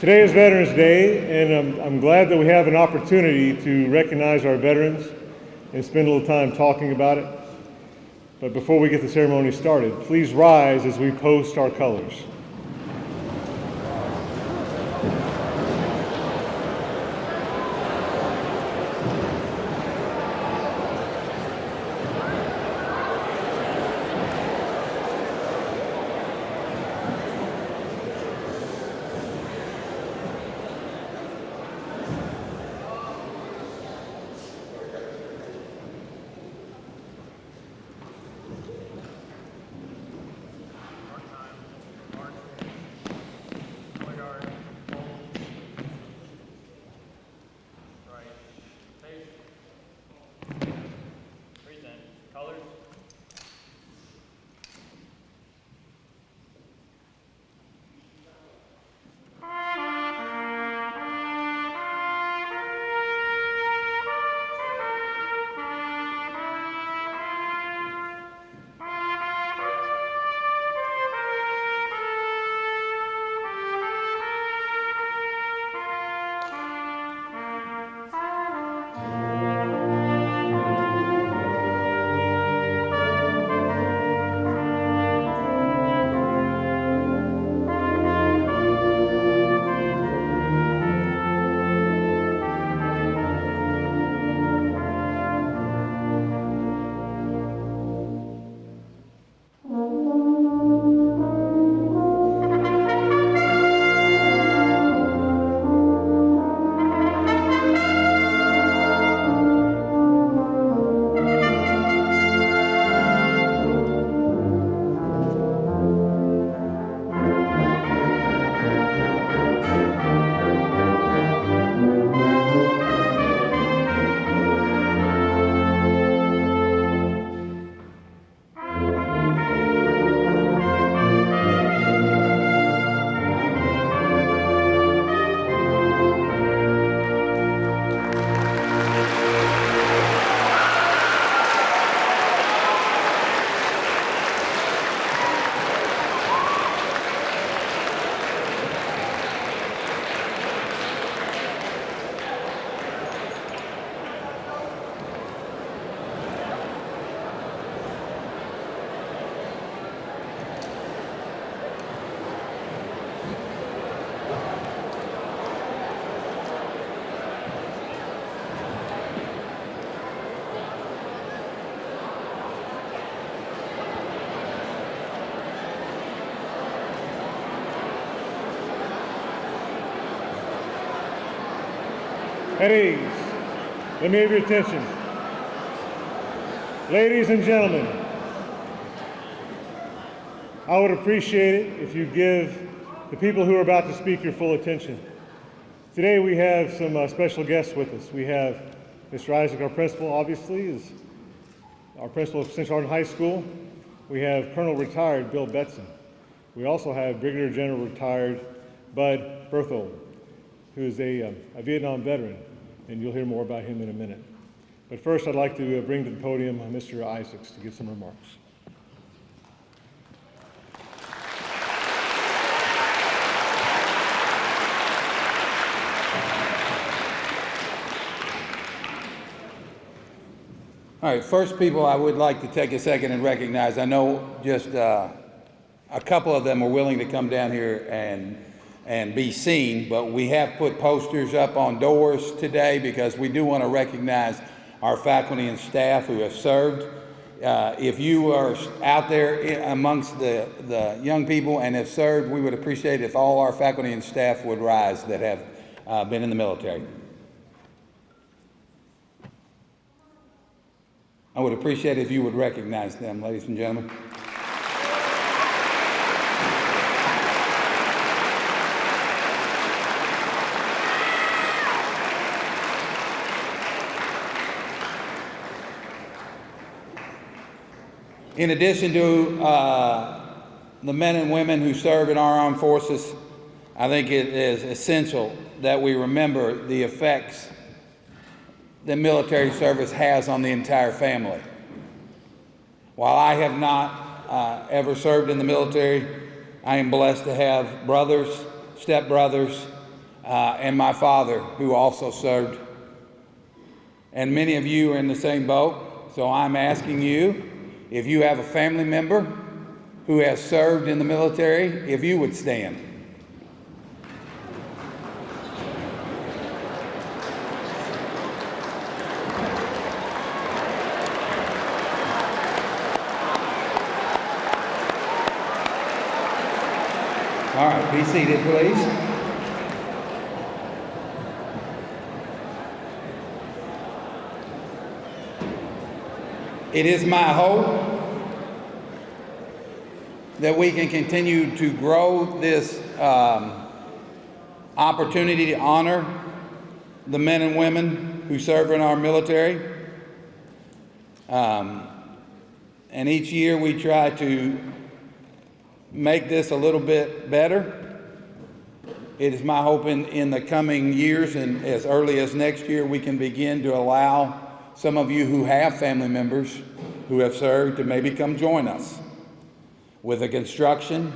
Today is Veterans Day, and I'm glad that we have an opportunity to recognize our veterans and spend a little time talking about it. But before we get the ceremony started, please rise as we post our colors. At ease. Let me have your attention. Ladies and gentlemen, I would appreciate it if you give the people who are about to speak your full attention. Today we have some special guests with us. We have Mr. Isaac, our principal, obviously, is our principal of Central Hardin High School. We have Colonel retired Bill Betson. We also have Brigadier General retired Bud Berthold, who is a Vietnam veteran, and you'll hear more about him in a minute. But first, I'd like to bring to the podium Mr. Isaacs to give some remarks. All right, first people I would like to take a second and recognize. I know just a couple of them are willing to come down here and be seen, but we have put posters up on doors today because we do want to recognize our faculty and staff who have served. If you are out there amongst the young people and have served, we would appreciate it if all our faculty and staff would rise that have been in the military. I would appreciate it if you would recognize them, ladies and gentlemen. In addition to the men and women who serve in our armed forces, I think it is essential that we remember the effects that military service has on the entire family. While I have not ever served in the military, I am blessed to have brothers, stepbrothers, and my father, who also served. And many of you are in the same boat, so I'm asking you, if you have a family member who has served in the military, if you would stand. All right, be seated, please. It is my hope that we can continue to grow this opportunity to honor the men and women who serve in our military. And each year we try to make this a little bit better. It is my hope in the coming years and as early as next year we can begin to allow some of you who have family members who have served to maybe come join us. With the construction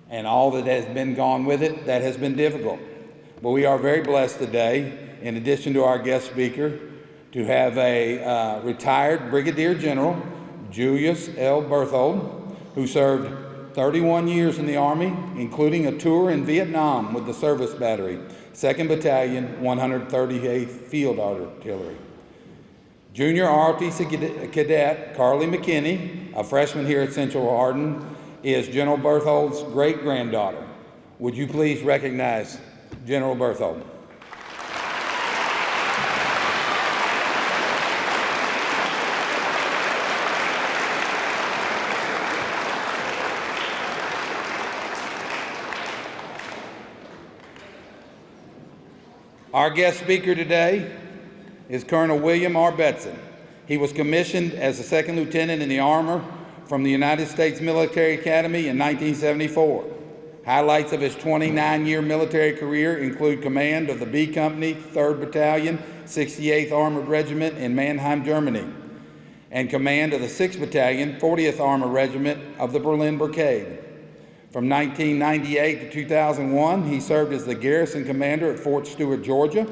and all that has been gone with it, that has been difficult. But we are very blessed today, in addition to our guest speaker, to have a retired Brigadier General, Julius L. Berthold, who served 31 years in the Army, including a tour in Vietnam with the Service Battery, 2nd Battalion, 138th Field Artillery. Junior ROTC Cadet Carly McKinney, a freshman here at Central Hardin, is General Berthold's great-granddaughter. Would you please recognize General Berthold? Our guest speaker today is Colonel William R. Betson. He was commissioned as a second lieutenant in the Armor from the United States Military Academy in 1974. Highlights of his 29-year military career include command of the B Company, 3rd Battalion, 68th Armored Regiment in Mannheim, Germany, and command of the 6th Battalion, 40th Armored Regiment of the Berlin Brigade. From 1998 to 2001, he served as the garrison commander at Fort Stewart, Georgia.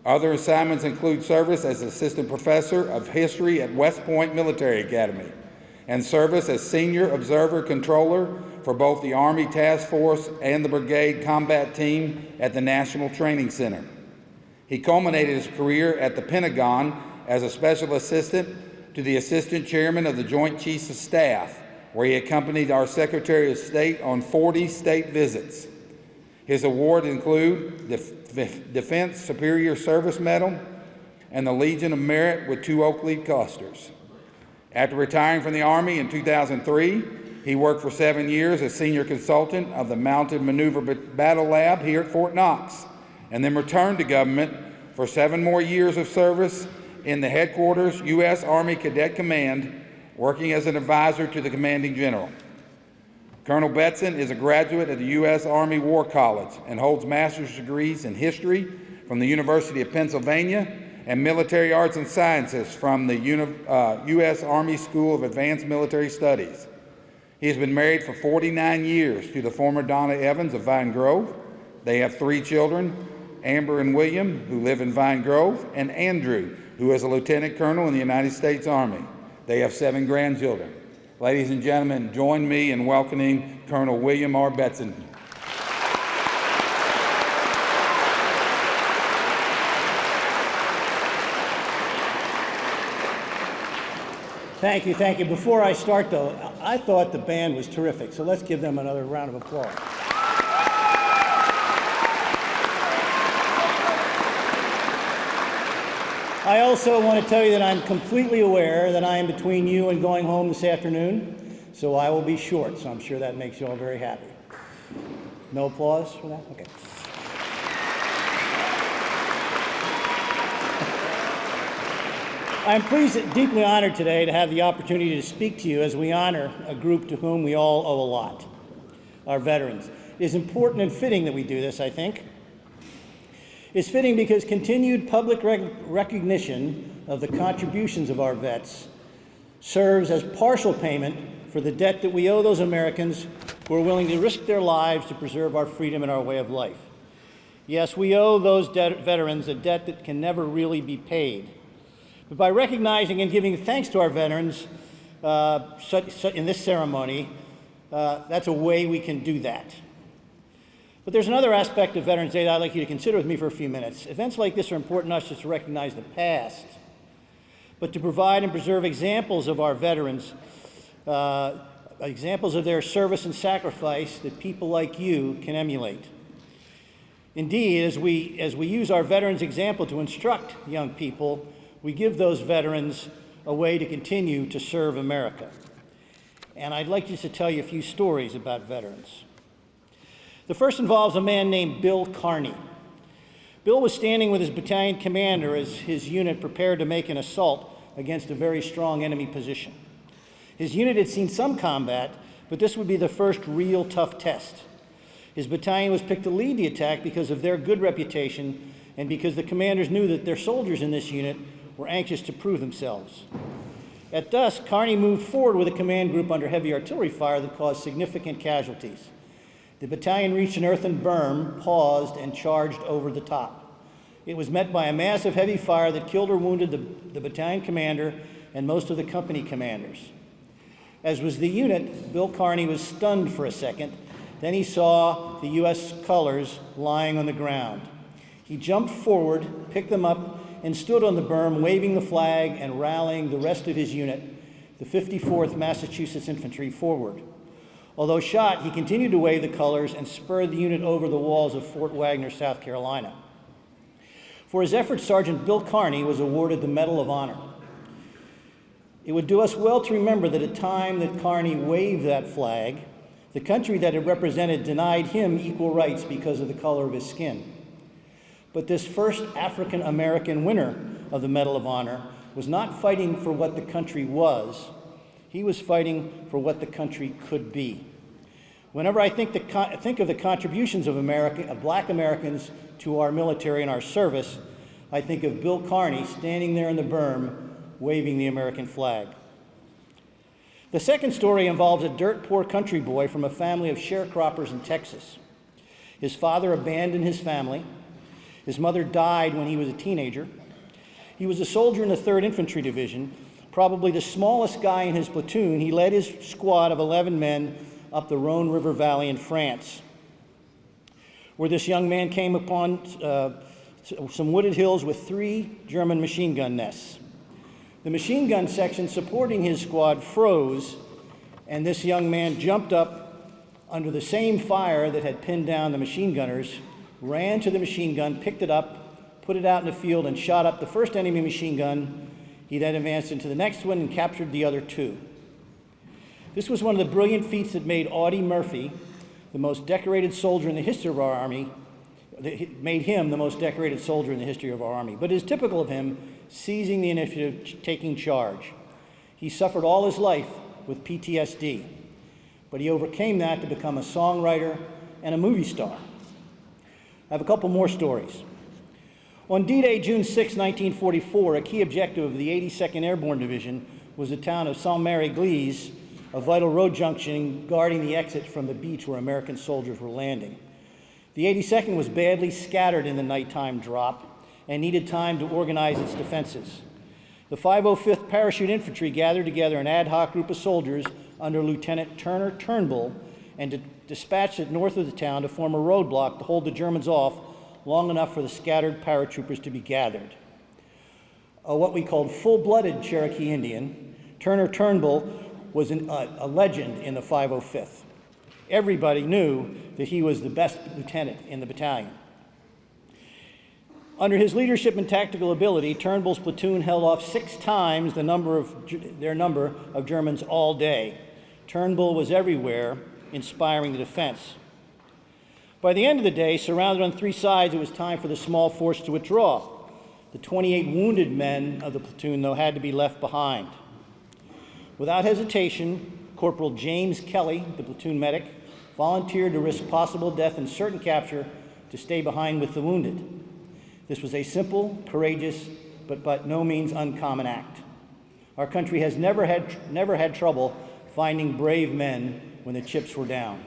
Other assignments include service as assistant professor of history at West Point Military Academy and service as senior observer controller for both the Army Task Force and the Brigade Combat Team at the National Training Center. He culminated his career at the Pentagon as a special assistant to the assistant chairman of the Joint Chiefs of Staff, where he accompanied our Secretary of State on 40 state visits. His awards include the Defense Superior Service Medal and the Legion of Merit with 2 Oak Leaf Clusters. After retiring from the Army in 2003, he worked for 7 years as senior consultant of the Mounted Maneuver Battle Lab here at Fort Knox, and then returned to government for 7 more years of service in the headquarters U.S. Army Cadet Command, working as an advisor to the commanding general. Colonel Betson is a graduate of the U.S. Army War College and holds master's degrees in history from the University of Pennsylvania and military arts and sciences from the U.S. Army School of Advanced Military Studies. He has been married for 49 years to the former Donna Evans of Vine Grove. They have 3 children, Amber and William, who live in Vine Grove, and Andrew, who is a lieutenant colonel in the United States Army. They have 7 grandchildren. Ladies and gentlemen, join me in welcoming Colonel William R. Betson. Thank you, thank you. Before I start, though, I thought the band was terrific, so let's give them another round of applause. I also want to tell you that I'm completely aware that I am between you and going home this afternoon, so I will be short, so I'm sure that makes you all very happy. No applause for that? Okay. I'm pleased and deeply honored today to have the opportunity to speak to you as we honor a group to whom we all owe a lot, our veterans. It is important and fitting that we do this, I think. It's fitting because continued public recognition of the contributions of our vets serves as partial payment for the debt that we owe those Americans who are willing to risk their lives to preserve our freedom and our way of life. Yes, we owe those veterans a debt that can never really be paid. But by recognizing and giving thanks to our veterans in this ceremony, that's a way we can do that. But there's another aspect of Veterans Day that I'd like you to consider with me for a few minutes. Events like this are important not just to recognize the past, but to provide and preserve examples of our veterans, examples of their service and sacrifice that people like you can emulate. Indeed, as we use our veterans' example to instruct young people, we give those veterans a way to continue to serve America. And I'd like just to tell you a few stories about veterans. The first involves a man named Bill Carney. Bill was standing with his battalion commander as his unit prepared to make an assault against a very strong enemy position. His unit had seen some combat, but this would be the first real tough test. His battalion was picked to lead the attack because of their good reputation and because the commanders knew that their soldiers in this unit were anxious to prove themselves. At dusk, Carney moved forward with a command group under heavy artillery fire that caused significant casualties. The battalion reached an earthen berm, paused, and charged over the top. It was met by a massive heavy fire that killed or wounded the battalion commander and most of the company commanders. As was the unit, Bill Carney was stunned for a second. Then he saw the U.S. colors lying on the ground. He jumped forward, picked them up, and stood on the berm, waving the flag and rallying the rest of his unit, the 54th Massachusetts Infantry, forward. Although shot, he continued to wave the colors and spurred the unit over the walls of Fort Wagner, South Carolina. For his efforts, Sergeant Bill Carney was awarded the Medal of Honor. It would do us well to remember that at the time that Carney waved that flag, the country that it represented denied him equal rights because of the color of his skin. But this first African American winner of the Medal of Honor was not fighting for what the country was. He was fighting for what the country could be. Whenever I think of the contributions of Black Americans to our military and our service, I think of Bill Carney standing there in the berm, waving the American flag. The second story involves a dirt poor country boy from a family of sharecroppers in Texas. His father abandoned his family. His mother died when he was a teenager. He was a soldier in the 3rd Infantry Division, probably the smallest guy in his platoon. He led his squad of 11 men up the Rhone River Valley in France, where this young man came upon some wooded hills with 3 German machine gun nests. The machine gun section supporting his squad froze, and this young man jumped up under the same fire that had pinned down the machine gunners, ran to the machine gun, picked it up, put it out in the field, and shot up the first enemy machine gun. He then advanced into the next one and captured the other 2. This was one of the brilliant feats that made Audie Murphy the most decorated soldier in the history of our Army, made him the most decorated soldier in the history of our Army. But it is typical of him, seizing the initiative, taking charge. He suffered all his life with PTSD, but he overcame that to become a songwriter and a movie star. I have a couple more stories. On D-Day, June 6, 1944, a key objective of the 82nd Airborne Division was the town of Saint-Mary-Église, a vital road junction guarding the exit from the beach where American soldiers were landing. The 82nd was badly scattered in the nighttime drop and needed time to organize its defenses. The 505th Parachute Infantry gathered together an ad hoc group of soldiers under Lieutenant Turner Turnbull and dispatched it north of the town to form a roadblock to hold the Germans off long enough for the scattered paratroopers to be gathered. What we called full-blooded Cherokee Indian, Turner Turnbull was a legend in the 505th. Everybody knew that he was the best lieutenant in the battalion. Under his leadership and tactical ability, Turnbull's platoon held off 6 times their number of Germans all day. Turnbull was everywhere, inspiring the defense. By the end of the day, surrounded on 3 sides, it was time for the small force to withdraw. The 28 wounded men of the platoon, though, had to be left behind. Without hesitation, Corporal James Kelly, the platoon medic, volunteered to risk possible death and certain capture to stay behind with the wounded. This was a simple, courageous, but by no means uncommon act. Our country has never had trouble finding brave men when the chips were down.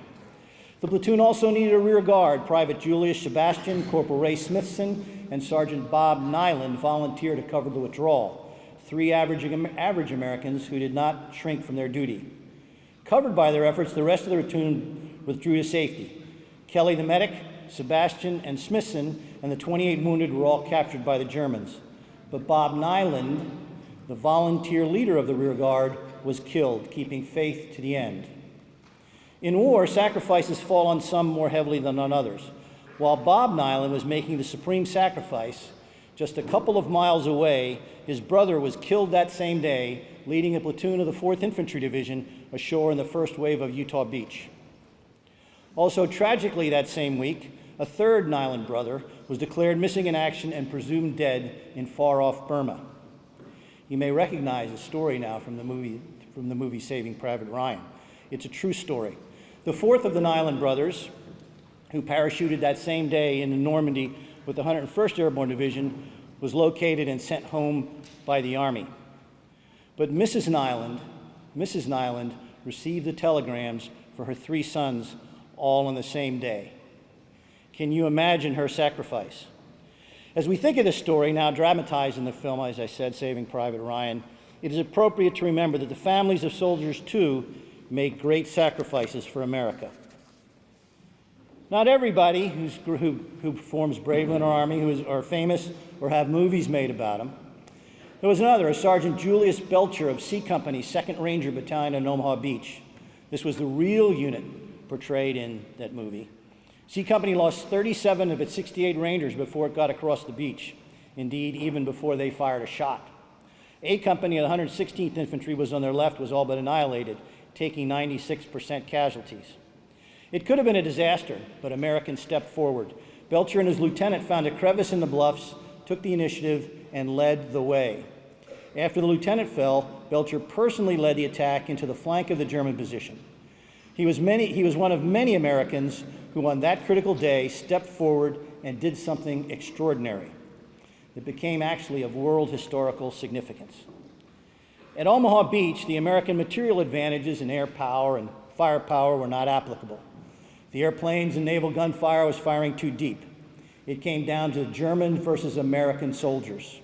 The platoon also needed a rear guard. Private Julius Sebastian, Corporal Ray Smithson, and Sergeant Bob Nyland volunteered to cover the withdrawal. 3 average Americans who did not shrink from their duty. Covered by their efforts, the rest of the platoon withdrew to safety. Kelly the medic, Sebastian, and Smithson, and the 28 wounded were all captured by the Germans. But Bob Nyland, the volunteer leader of the rear guard, was killed, keeping faith to the end. In war, sacrifices fall on some more heavily than on others. While Bob Nyland was making the supreme sacrifice, just a couple of miles away, his brother was killed that same day, leading a platoon of the 4th Infantry Division ashore in the first wave of Utah Beach. Also, tragically that same week, a 3rd Nyland brother was declared missing in action and presumed dead in far-off Burma. You may recognize the story now from the movie Saving Private Ryan. It's a true story. The 4th of the Nyland brothers, who parachuted that same day into Normandy with the 101st Airborne Division, was located and sent home by the Army. But Mrs. Nyland received the telegrams for her 3 sons all on the same day. Can you imagine her sacrifice? As we think of this story, now dramatized in the film, as I said, Saving Private Ryan, it is appropriate to remember that the families of soldiers, too, make great sacrifices for America. Not everybody who performs bravely in our Army are famous or have movies made about them. There was another, a Sergeant Julius Belcher of C Company, 2nd Ranger Battalion in Omaha Beach. This was the real unit portrayed in that movie. C Company lost 37 of its 68 Rangers before it got across the beach. Indeed, even before they fired a shot. A Company of the 116th Infantry was on their left, was all but annihilated, taking 96% casualties. It could have been a disaster, but Americans stepped forward. Belcher and his lieutenant found a crevice in the bluffs, took the initiative, and led the way. After the lieutenant fell, Belcher personally led the attack into the flank of the German position. He was one of many Americans who on that critical day stepped forward and did something extraordinary. It became actually of world historical significance. At Omaha Beach, the American material advantages in air power and firepower were not applicable. The airplanes and naval gunfire was firing too deep. It came down to German versus American soldiers.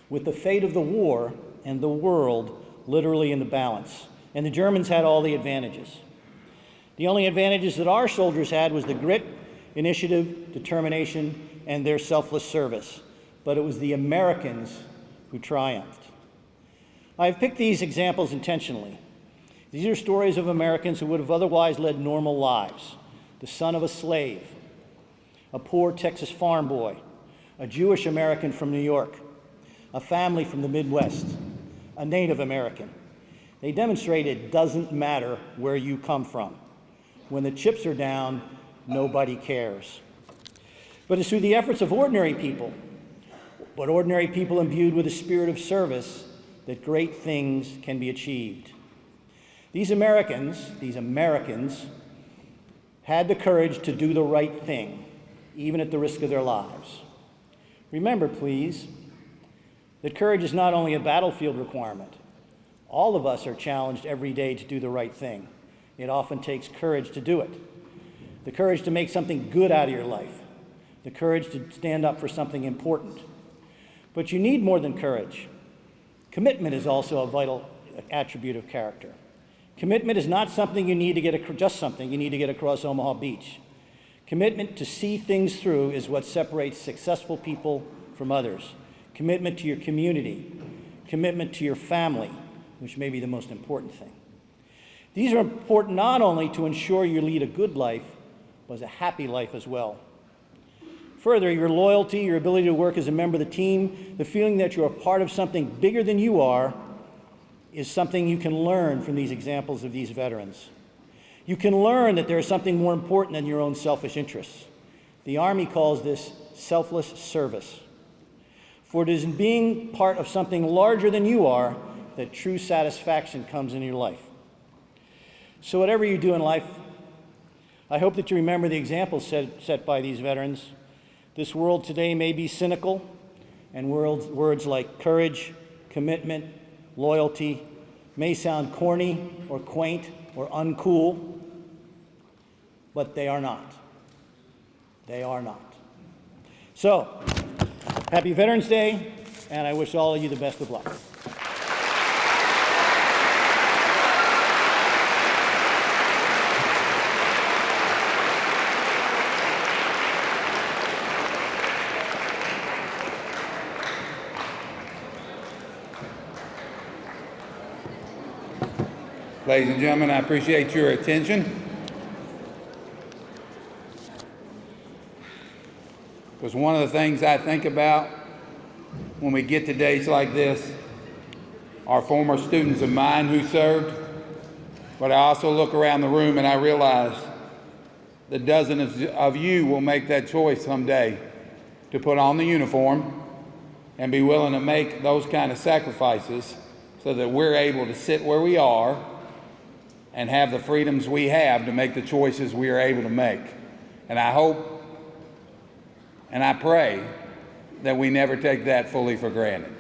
With the fate of the war and the world literally in the balance, and the Germans had all the advantages. The only advantages that our soldiers had was the grit, initiative, determination, and their selfless service. But it was the Americans who triumphed. I've picked these examples intentionally. These are stories of Americans who would have otherwise led normal lives. The son of a slave, a poor Texas farm boy, a Jewish American from New York, a family from the Midwest, a Native American. They demonstrate it doesn't matter where you come from. When the chips are down, nobody cares. But it's through the efforts of ordinary people, but ordinary people imbued with a spirit of service, that great things can be achieved. These Americans had the courage to do the right thing, even at the risk of their lives. Remember, please, that courage is not only a battlefield requirement. All of us are challenged every day to do the right thing. It often takes courage to do it. The courage to make something good out of your life. The courage to stand up for something important. But you need more than courage. Commitment is also a vital attribute of character. Commitment is not something you need to get across Omaha Beach. Commitment to see things through is what separates successful people from others. Commitment to your community, commitment to your family, which may be the most important thing. These are important not only to ensure you lead a good life, but a happy life as well. Further, your loyalty, your ability to work as a member of the team, the feeling that you're a part of something bigger than you are, is something you can learn from these examples of these veterans. You can learn that there is something more important than your own selfish interests. The Army calls this selfless service. For it is in being part of something larger than you are that true satisfaction comes in your life. So whatever you do in life, I hope that you remember the examples set by these veterans. This world today may be cynical, and words like courage, commitment, loyalty may sound corny or quaint or uncool. but they are not. They are not. So, happy Veterans Day, and I wish all of you the best of luck. Ladies and gentlemen, I appreciate your attention. Because one of the things I think about when we get to days like this are former students of mine who served, but I also look around the room and I realize the dozens of you will make that choice someday to put on the uniform and be willing to make those kind of sacrifices so that we're able to sit where we are and have the freedoms we have to make the choices we are able to make. And I hope and I pray that we never take that fully for granted.